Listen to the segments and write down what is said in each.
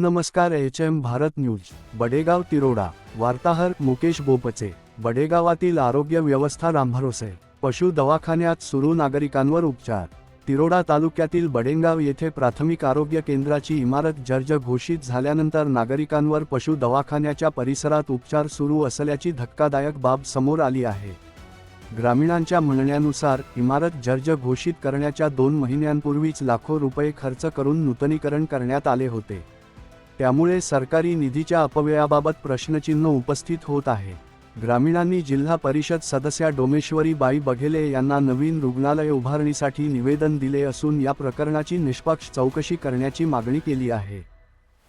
नमस्कार HM Bharat news बडेगाव Tiroda वार्ताहर मुकेश बोपचे बडेगावातील आरोग्य व्यवस्था रामभरोसे पशु दवाखान्यात सुरू नागरिकांवर उपचार तिरोडा तालुक्यातील बडेगाव येथे प्राथमिक आरोग्य केंद्राची इमारत जर्जर घोषित झाल्यानंतर नागरिकांवर पशु दवाखान्याच्या परिसरात उपचार सुरू असल्याची धक्कादायक बाब समोर आली आहे। ग्रामीणांच्या म्हणण्यानुसार इमारत जर्जर घोषित करण्याच्या 2 महिन्यांपूर्वीच लाखो रुपये खर्च करून नूतनीकरण करण्यात आले होते। त्यामुळे सरकारी निधीच्या अपव्ययाबाबत प्रश्नचिन्ह उपस्थित होत आहे। ग्रामीणांनी जिल्हा परिषद सदस्या डोमेश्वरी बाई बघेले यांना नवीन रुग्णालय उभारणीसाठी निवेदन दिले असून या प्रकरणाची निष्पक्ष चौकशी करण्याची मागणी केली आहे।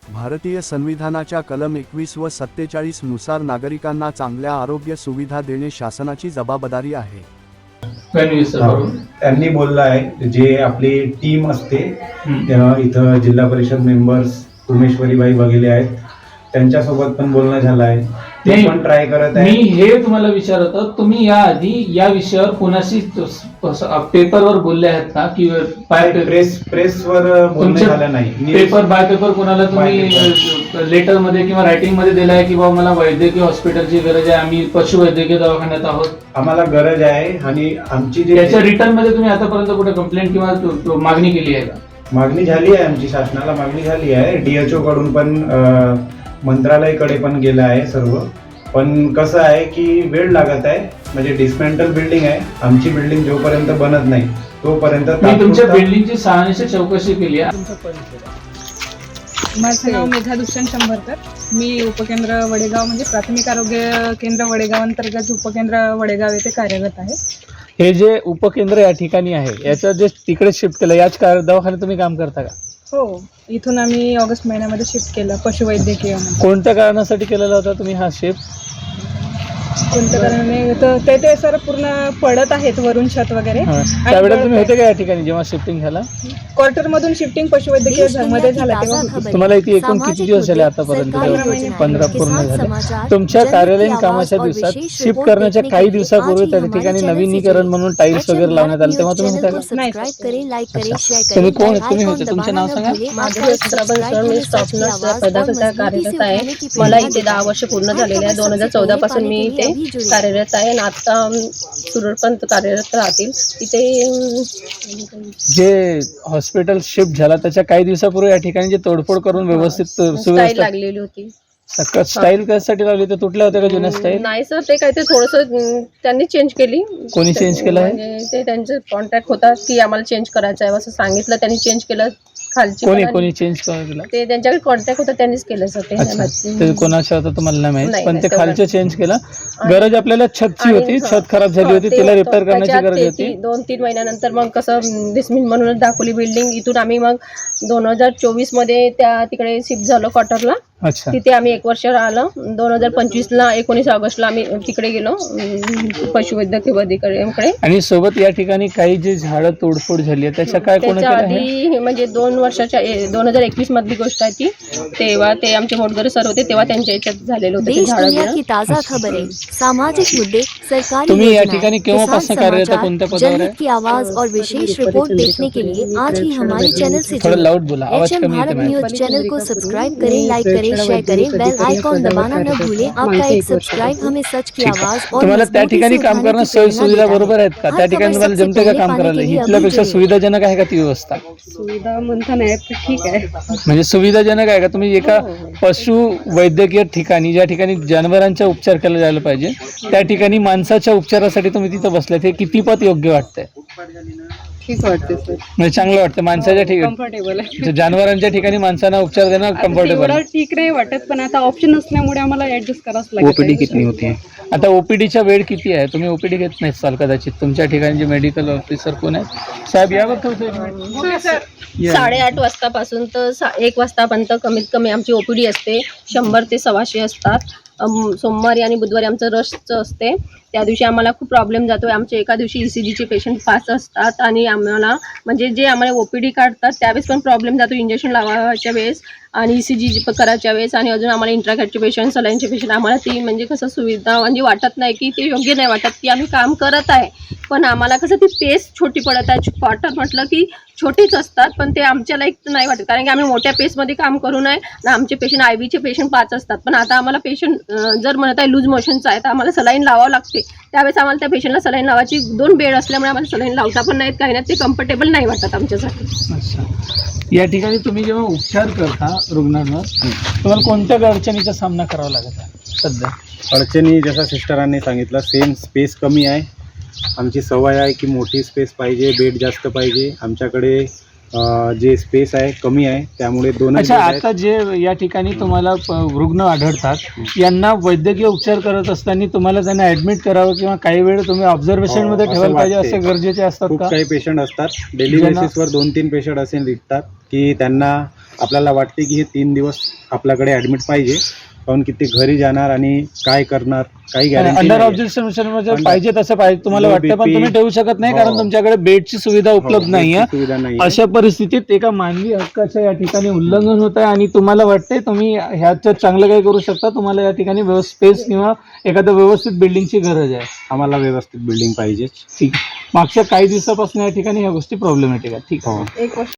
भारतीय संविधानाच्या कलम 21 व 47 नुसार नागरिकांना चांगल्या आरोग्य सुविधा देणे शासनाची जबाबदारी आहे। त्यांनी बोललं आहे जे आपली टीम असते इथं जिल्हा परिषद मेंबर्स उमेश्वरीबाई बघेले आहेत त्यांच्यासोबत पण बोलणं झालं आहे। ते पण ट्राय करत आहे। मी हे तुम्हाला विचारत होतो, तुम्ही या आधी या विषयावर कोणाशी पेपरवर बोलले आहेत का की प्रेसवर बोलणं झालं नाही। पेपर बाय पेपर कोणाला तुम्ही लेटर मध्ये किंवा रायटिंग मध्ये दिलं आहे की बाबा मला वैद्यकीय हॉस्पिटलची गरज आहे, आम्ही पशुवैद्यकीय दवाखान्यात आहोत, आम्हाला गरज आहे आणि आमची जी त्याच्या रिटर्न मध्ये तुम्ही आतापर्यंत कुठे कंप्लेंट किंवा मागणी केली आहे का? मागणी झाली आहे, आमची शासनाला मागणी झाली आहे। DHO कडून पण मंत्रालयाकडे पण गेलं आहे सर्व। पण कसं आहे की वेळ लागत आहे, म्हणजे डिस्मेंटल बिल्डिंग आहे आमची। बिल्डिंग जोपर्यंत बनत नाही तोपर्यंत मी तुमच्या बिल्डिंगची 6 चौकशी केली आहे। माझं नाव मेधा दुष्यंत शंभरकर। मी उपकेंद्र वडेगाव म्हणजे प्राथमिक आरोग्य केंद्र वडेगाव अंतर्गत उपकेंद्र वडेगाव येथे कार्यरत आहे। हे जे उपकेंद्र या ठिकाणी आहे याचं जे तिकडे शिफ्ट केलं याच दवाखान्यात तुम्ही काम करता का? हो, इथून आम्ही ऑगस्ट महिन्यामध्ये शिफ्ट केलं पशुवैद्यकीय। कोणत्या कारणासाठी केलेला होता तुम्ही हा शिफ्ट? कोणत्या कारणाने तर ते सर पूर्ण पडत आहेत वरून छत वगैरे। त्यावेळेला तुम्ही होते का या ठिकाणी जेव्हा शिफ्टिंग झाला? क्वार्टर मधून शिफ्टिंग पशुवैद्यकीय मध्ये झाला तेव्हा। तुम्हाला इथे एकूण किती दिवस झाले आतापर्यंत? 15 पूर्ण झाले। तुमच्या कार्यालयीन कामाच्या दिवसात शिफ्ट करण्याच्या काही दिवसापूर्वी त्या ठिकाणी नवीनीकरण म्हणून टाइल्स वगैरे लावण्यात आले, तेव्हा तुम्ही होता का? तुम्ही कोण? तुम्ही होते, तुमचे नाव सांगा। कार्यरत आहे। मला इथे 10 वर्ष पूर्ण झालेले आहे। 2014 पासून मी इथे कार्यरत आहे आणि आता सुरळीतपणे कार्यरत राहतील। इथे जे हॉस्पिटल शिफ्ट झाला त्याच्या काही दिवसापूर्वी या ठिकाणी जे तोडफोड करून व्यवस्थित स्टाईल लागलेली होती। स्टाईल कशासाठी लावली? तर तुटल्या होत्या का जुन्या स्टाईल? नाही सर, ते काय ते थोडंसं त्यांनी चेंज केली। कोणी चेंज केलं आहे? म्हणजे ते त्यांचं कॉन्ट्रॅक्ट होता की आम्हाला चेंज करायचं आहे असं सांगितलं, त्यांनी चेंज केलं। खालची कोणी चेंज केलं? ते त्यांच्याकडे कॉन्ट्रॅक्ट होता, त्यांनीच केलं सर। ते कोणाच्या होतं तुम्हाला नाही माहित, पण ते खालचं चेंज केलं। गरज आपल्याला छतची होती, छत खराब झाली होती, तिला रिपेअर करण्याची गरज होती। 2-3 महिन्यानंतर मग कसं डिसमिस म्हणूनच दाखवली बिल्डिंग। इथून आम्ही मग 2024 मध्ये त्या तिकडे शिफ्ट झालो क्वार्टरला। तिथे आम्ही 1 वर्ष राहिलो। 2025ला 19 ऑगस्टला आम्ही तिकडे गेलो पशुवैद्यकीय अधिकाऱ्यांकडे। आणि सोबत या ठिकाणी काही जे झाडं तोडफोड झाली आहे त्याच्या काय कोण केलं आहे? म्हणजे 2 वर्षाच्या 2021 मधली गोष्ट आहे ती। तेव्हा ते आमचे मोटगरे सर होते, तेव्हा त्यांच्या याच्यात झालेलं होतं ते झाडं। की ताजा खबरें, सामाजिक मुद्दे, सरकारी तुम्ही या ठिकाणी केव्हापासून कार्यरत आहे? कोणत्या पदावर आहे? की आवाज और विशेष रिपोर्ट देखने के लिए आज ही हमारे चैनल से थोड़ा लाउड बोला, आवाज कम भारत न्यूज चैनल को सब्सक्राइब करें, लाइक करें, शेयर करें, बेल आइकॉन दबाना न भूलें। आपका एक सब्सक्राइब हमें सच की आवाज और तुम्हाला त्या ठिकाणी काम करणं सोयी सुविधा बरोबर आहेत का? त्या ठिकाणी तुम्हाला जमते का काम करायला? इथल्यापेक्षा सुविधाजनक आहे का ती व्यवस्था? सुविधा म्हणता नाही तर ठीक आहे, म्हणजे सुविधाजनक आहे का? तुम्ही एका पशु वैद्यकीय ठिकाणी ज्या ठिकाणी जनावरांचा उपचार केला जायला पाहिजे त्या ठिकाणी माणसाच्या उपचारासाठी तुम्ही तिथं बसलात, हे किती पत योग्य वाटतंय? ठीक वाटते सर, म्हणजे चांगलं वाटतं माणसाच्या ठिकाणी, कम्फर्टेबल आहे। जनावरांच्या ठिकाणी माणसांना उपचार देणं कम्फर्टेबल आहे। ठीक नाही वाटत, पण आता ऑप्शन नसल्यामुळे आम्हाला ऍडजस्ट करावंच लागतं। ओपीडी किती होती आता? ओपीडीच्या वेळ किती आहे? तुम्ही ओपीडी घेत नाही साल कदाचित, तुमच्या ठिकाणी जे मेडिकल ऑफिसर कोण आहे साहेब यावर? 8:30 वाजतापासून तर 1 वाजतापर्यंत कमीत कमी आमची ओपीडी असते। 100 ते 125 असतात। सोमवारी आणि बुधवारी आमचं रशचं असते। त्या दिवशी आम्हाला खूप प्रॉब्लेम जातो आहे। आमचे एका दिवशी ECGचे पेशंट 5 असतात आणि आम्हाला म्हणजे जे आम्हाला OPD काढतात त्यावेळेस पण प्रॉब्लेम जातो, इंजेक्शन लावायच्या वेळेस आणि ECG करायच्या वेळेस। आणि अजून आम्हाला इंट्राकॅटचे पेशंट, सलाईनचे पेशंट, आम्हाला ती म्हणजे कसं सुविधा म्हणजे वाटत नाही की ते योग्य नाही वाटत की आम्ही काम करत आहे, पण आम्हाला कसं ती पेस छोटी पडत आहे। क्वार्टर म्हटलं की छोटीच असतात, पण ते आमच्या लाईक नाही वाटत, कारण की आम्ही मोठ्या पेसमध्ये काम करू नये ना. आमचे पेशंट IV चे पेशंट 5 असतात, पण आता आम्हाला पेशंट जर म्हणत आहे लूज मोशनचा आहे तर आम्हाला सलाईन लावावं लागते. त्यावेळेस आम्हाला त्या पेशंटला सलाईन लावायची 2 बेड असल्यामुळे आम्हाला सलाईन लावता पण नाहीत, काही नाही. ते कम्फर्टेबल नाही वाटत आमच्यासाठी. अच्छा. या ठिकाणी तुम्ही जेव्हा उपचार करता रुग्णांवर तुम्हाला कोणत्या अडचणीचा सामना करावा लागत आहे सध्या? अडचणी जसं सिस्टरांनी सांगितलं, सेम स्पेस कमी आहे. आमची सवय आहे की मोठी स्पेस पाहिजे, बेड जास्त पाहिजे. आमच्याकडे जे स्पेस आहे कमी आहे, त्यामुळे 2 अच्छा, आता जे या ठिकाणी तुम्हाला रुग्ण आढळतात यांना वैद्यकीय उपचार करत असताना तुम्हाला त्यांना ऍडमिट करावं किंवा काही वेळ तुम्ही ऑब्झर्वेशन मध्ये असं ठेवायला पाहिजे वाटते. असे गरजेचे असतात खूप का? काही पेशंट असतात डेली ज्यांना- बेसिसवर 2-3 पेशंट असे निघतात की त्यांना आपल्याला वाटते की हे 3 दिवस आपल्याकडे ऍडमिट पाहिजे, कारण की ते घरी जाणार आणि काय करणार काही गॅरंटी अंडर नाही. ऑब्झर्वेशन मध्ये Under- पाहिजे तसं पाहिजे तुम्हाला Low वाटतं, पण BP, तुम्ही ठेवू शकत नाही कारण हो. तुमच्याकडे बेडची सुविधा उपलब्ध नाहीये. सुविधा नाही. अशा परिस्थितीत एका मानवी हक्काच्या या ठिकाणी उल्लंघन होत आहे आणि तुम्हाला वाटते तुम्ही ह्याच्यात चांगलं काही करू शकता. तुम्हाला या ठिकाणी स्पेस किंवा एखाद्या व्यवस्थित बिल्डिंगची गरज आहे. आम्हाला व्यवस्थित बिल्डिंग पाहिजे. ठीक आहे. मागच्या काही दिवसापासून या ठिकाणी ह्या गोष्टी प्रॉब्लेमॅटिक आहेत. ठीक आहे. हो. एक वर्ष